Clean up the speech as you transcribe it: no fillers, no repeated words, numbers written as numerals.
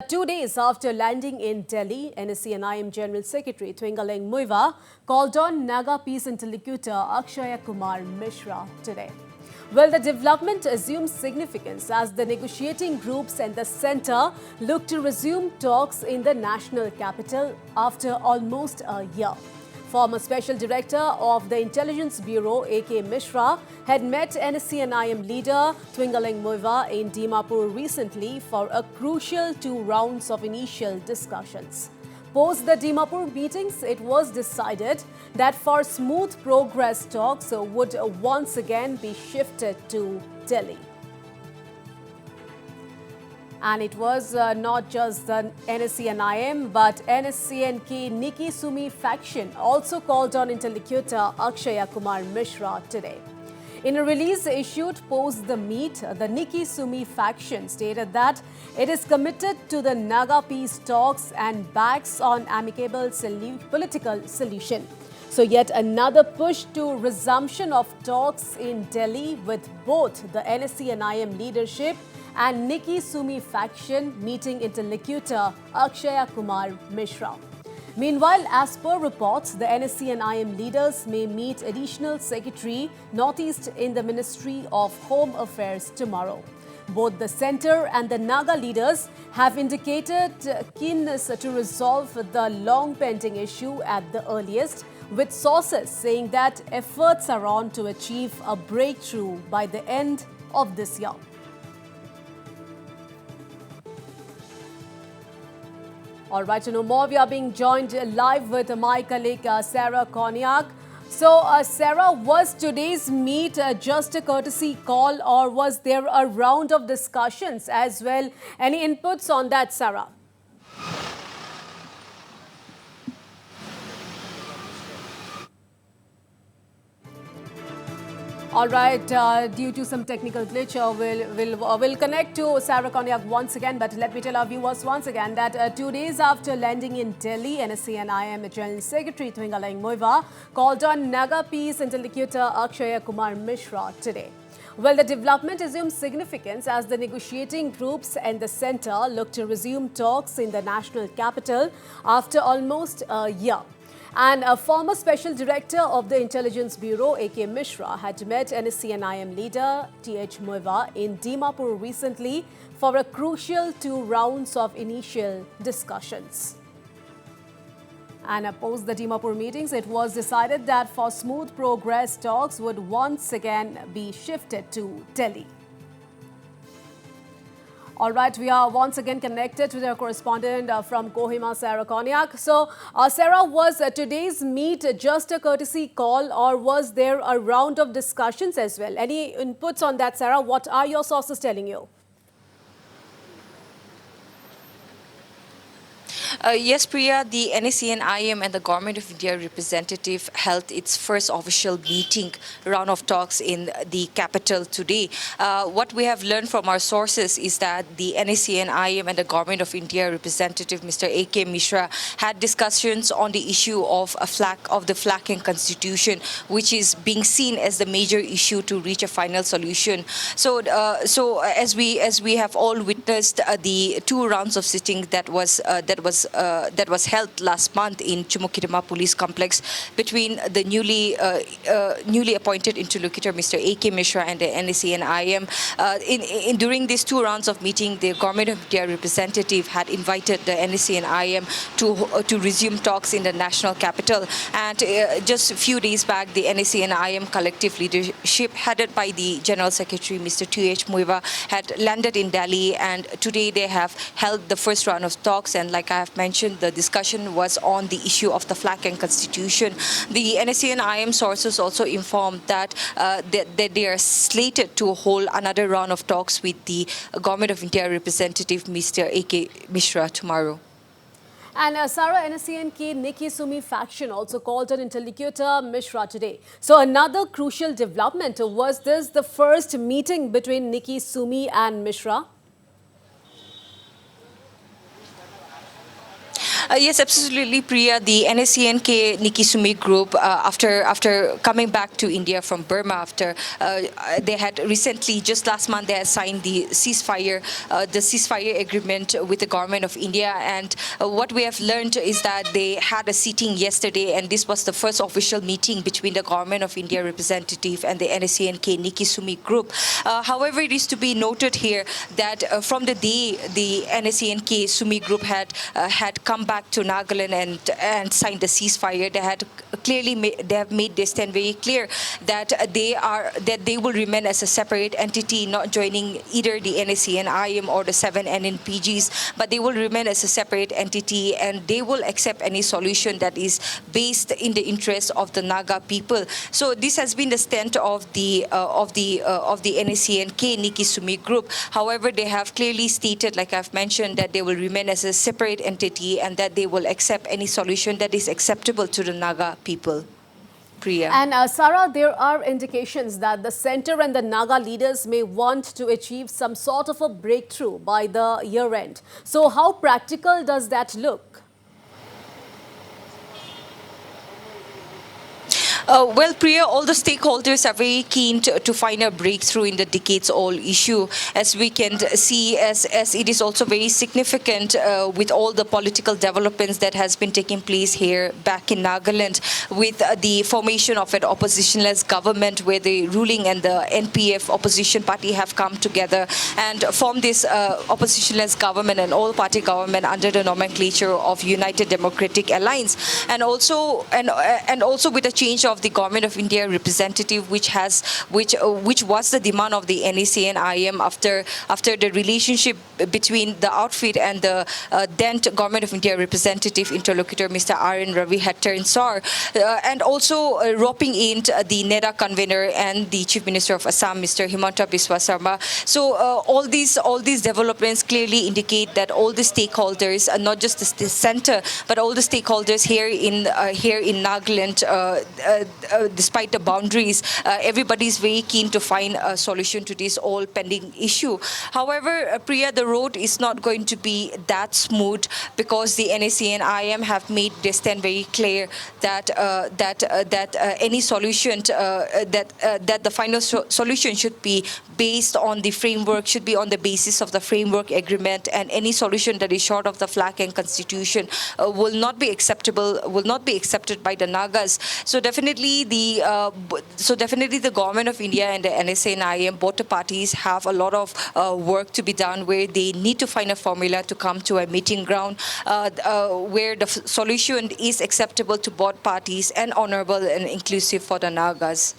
2 days after landing in Delhi, NSCN IM General Secretary Thuingaleng Muivah called on Naga peace interlocutor Akshaya Kumar Mishra today. Well, the development assumes significance as the negotiating groups and the centre look to resume talks in the national capital after almost a year. Former Special Director of the Intelligence Bureau, A K Mishra, had met NSCN IM leader Thuingaleng Muivah in Dimapur recently for a crucial 2 rounds of initial discussions. Post the Dimapur meetings, it was decided that for smooth progress talks would once again be shifted to Delhi. And it was not just the NSCN IM but NSCN Th Muivah faction also called on interlocutor Akshaya Kumar Mishra today. In a release issued post the meet, the Th Muivah faction stated that it is committed to the Naga peace talks and backs on amicable political solution. So yet another push to resumption of talks in Delhi with both the NSCN IM leadership and Th Muivah faction meeting interlocutor Akshaya Kumar Mishra. Meanwhile, as per reports, the NSCN IM leaders may meet Additional Secretary Northeast in the Ministry of Home Affairs tomorrow. Both the centre and the Naga leaders have indicated keenness to resolve the long pending issue at the earliest, with sources saying that efforts are on to achieve a breakthrough by the end of this year. All right, to know more, we are being joined live with my colleague Sarah Konyak. So, Sarah, was today's meet just a courtesy call or was there a round of discussions as well? Any inputs on that, Sarah? All right, due to some technical glitch, we'll connect to Sarah Konyak once again. But let me tell our viewers once again that 2 days after landing in Delhi, NSCN IM General Secretary Thuingaleng Muivah called on Naga peace interlocutor Akshaya Kumar Mishra today. Well, the development assumes significance as the negotiating groups and the centre look to resume talks in the national capital after almost a year. And a former Special Director of the Intelligence Bureau, A K Mishra, had met NSCN IM leader Th Muivah in Dimapur recently for a crucial 2 rounds of initial discussions. And post the Dimapur meetings, it was decided that for smooth progress, talks would once again be shifted to Delhi. All right, we are once again connected with our correspondent from Kohima, Sarah Konyak. So, Sarah, was today's meet just a courtesy call or was there a round of discussions as well? Any inputs on that, Sarah? What are your sources telling you? Yes, Priya, the NSCN IM and the Government of India representative held its first official meeting round of talks in the capital today. What we have learned from our sources is that the NSCN IM and the Government of India representative, Mr. A K Mishra, had discussions on the issue of the flag and constitution, which is being seen as the major issue to reach a final solution. So as we have all witnessed the 2 rounds of sitting that was held last month in Chumukitama Police Complex between the newly appointed interlocutor, Mr. A K Mishra, and the NSCN IM. During these 2 rounds of meeting, the Government of India representative had invited the NSCN IM to resume talks in the national capital. And just a few days back, the NSCN IM collective leadership, headed by the General Secretary, Mr. Th Muivah, had landed in Delhi, and today they have held the first round of talks. And like I have mentioned, the discussion was on the issue of the flag and constitution. The NSCN IM sources also informed that they are slated to hold another round of talks with the Government of India representative, Mr. A K Mishra, tomorrow. And Sarah, NSCN Th Muivah faction also called on interlocutor Mishra today. So another crucial development, was this the first meeting between Th Muivah and Mishra? Yes, absolutely, Priya. The NSCN Nikki group, after coming back to India from Burma, after they had recently, just last month, they had signed the ceasefire agreement with the government of India. And what we have learned is that they had a sitting yesterday, and this was the first official meeting between the government of India representative and the NSCN Nikki group. However, it is to be noted here that from the day the NSCN Sumi group had come back to Nagaland and signed the ceasefire, they had they have made their stand very clear that they will remain as a separate entity, not joining either the NSCN IM or the 7 NNPGs, but they will remain as a separate entity, and they will accept any solution that is based in the interest of the Naga people. So this has been the stand of the NSCN Nikki Sumi group. However, they have clearly stated, like I've mentioned, that they will remain as a separate entity and that they will accept any solution that is acceptable to the Naga people. Priya. And Sarah, there are indications that the centre and the Naga leaders may want to achieve some sort of a breakthrough by the year end. So how practical does that look? Well, Priya, all the stakeholders are very keen to find a breakthrough in the decades-old issue, as we can see, as it is also very significant with all the political developments that has been taking place here back in Nagaland, with the formation of an oppositionless government where the ruling and the NPF opposition party have come together and formed this oppositionless government, an all-party government under the nomenclature of United Democratic Alliance, and also with a change of the Government of India representative, which was the demand of the NSCN IM after the relationship between the outfit and the then Government of India representative interlocutor Mr. R.N. Ravi had turned sour, and also roping in the NEDA convener and the Chief Minister of Assam, Mr. Himanta Biswa Sarma. So all these developments clearly indicate that all the stakeholders, not just the centre, but all the stakeholders here in Nagaland, despite the boundaries, everybody is very keen to find a solution to this all pending issue. However, Priya, the road is not going to be that smooth, because the NSCN IM have made their stand very clear that any solution that the final solution should be based on the framework, should be on the basis of the framework agreement, and any solution that is short of the flag and constitution will not be accepted by the Nagas. So definitely the Government of India and the NSCN IM, both the parties have a lot of work to be done, where they need to find a formula to come to a meeting ground where the solution is acceptable to both parties and honorable and inclusive for the Nagas.